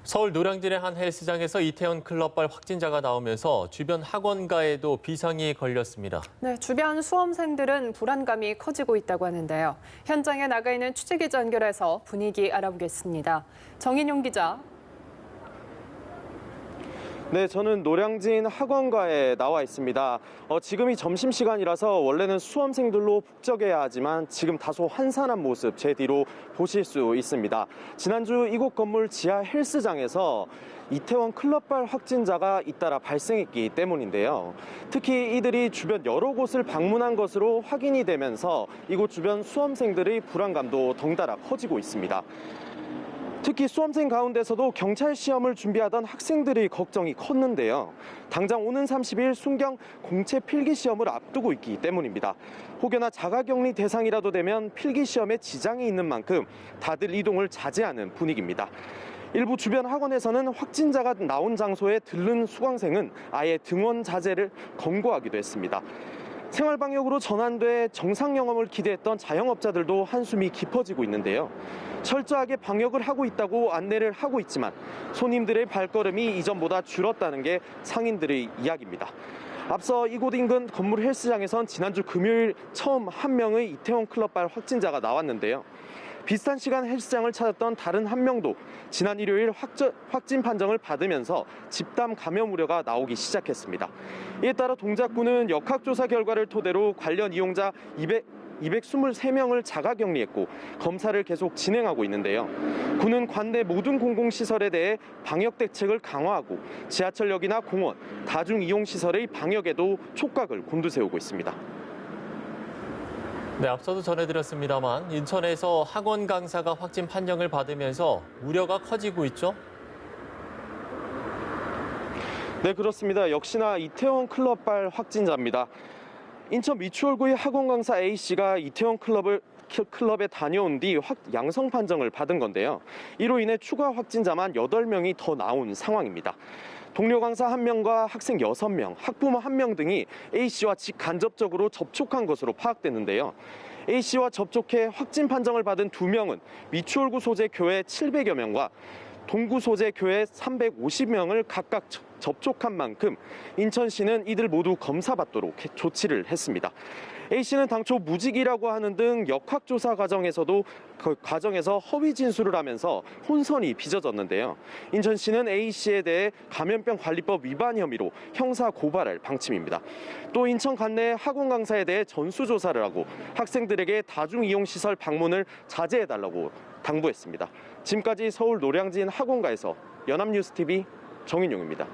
서울 노량진의 한 헬스장에서 이태원 클럽발 확진자가 나오면서 주변 학원가에도 비상이 걸렸습니다. 네, 주변 수험생들은 불안감이 커지고 있다고 하는데요. 현장에 나가 있는 취재기자 연결해서 분위기 알아보겠습니다. 정인용 기자. 네, 저는 노량진 학원가에 나와 있습니다. 지금이 점심시간이라서 원래는 수험생들로 북적여야 하지만 지금 다소 한산한 모습 제 뒤로 보실 수 있습니다. 지난주 이곳 건물 지하 헬스장에서 이태원 클럽발 확진자가 잇따라 발생했기 때문인데요. 특히 이들이 주변 여러 곳을 방문한 것으로 확인이 되면서 이곳 주변 수험생들의 불안감도 덩달아 커지고 있습니다. 특히 수험생 가운데서도 경찰 시험을 준비하던 학생들의 걱정이 컸는데요. 당장 오는 30일 순경 공채 필기 시험을 앞두고 있기 때문입니다. 혹여나 자가격리 대상이라도 되면 필기 시험에 지장이 있는 만큼 다들 이동을 자제하는 분위기입니다. 일부 주변 학원에서는 확진자가 나온 장소에 들른 수강생은 아예 등원 자제를 권고하기도 했습니다. 생활방역으로 전환돼 정상 영업을 기대했던 자영업자들도 한숨이 깊어지고 있는데요. 철저하게 방역을 하고 있다고 안내를 하고 있지만 손님들의 발걸음이 이전보다 줄었다는 게 상인들의 이야기입니다. 앞서 이곳 인근 건물 헬스장에선 지난주 금요일 처음 한 명의 이태원 클럽발 확진자가 나왔는데요. 비슷한 시간 헬스장을 찾았던 다른 한 명도 지난 일요일 확진 판정을 받으면서 집단 감염 우려가 나오기 시작했습니다. 이에 따라 동작구는 역학조사 결과를 토대로 관련 이용자 223명을 자가격리했고 검사를 계속 진행하고 있는데요. 구는 관내 모든 공공시설에 대해 방역 대책을 강화하고 지하철역이나 공원, 다중이용시설의 방역에도 촉각을 곤두세우고 있습니다. 네, 앞서도 전해드렸습니다만 인천에서 학원 강사가 확진 판정을 받으면서 우려가 커지고 있죠? 네, 그렇습니다. 역시나 이태원 클럽발 확진자입니다. 인천 미추홀구의 학원 강사 A씨가 이태원 클럽에 다녀온 뒤 양성 판정을 받은 건데요. 이로 인해 추가 확진자만 8명이 더 나온 상황입니다. 동료 강사 1명과 학생 6명, 학부모 1명 등이 A씨와 직간접적으로 접촉한 것으로 파악됐는데요. A씨와 접촉해 확진 판정을 받은 2명은 미추홀구 소재 교회 700여 명과 동구 소재 교회 350명을 각각 접촉한 만큼 인천시는 이들 모두 검사받도록 조치를 했습니다. A씨는 당초 무직이라고 하는 등 역학조사 과정에서 허위 진술을 하면서 혼선이 빚어졌는데요. 인천시는 A씨에 대해 감염병 관리법 위반 혐의로 형사 고발할 방침입니다. 또 인천 관내 학원 강사에 대해 전수조사를 하고 학생들에게 다중이용시설 방문을 자제해달라고 당부했습니다. 지금까지 서울 노량진 학원가에서 연합뉴스TV 정인용입니다.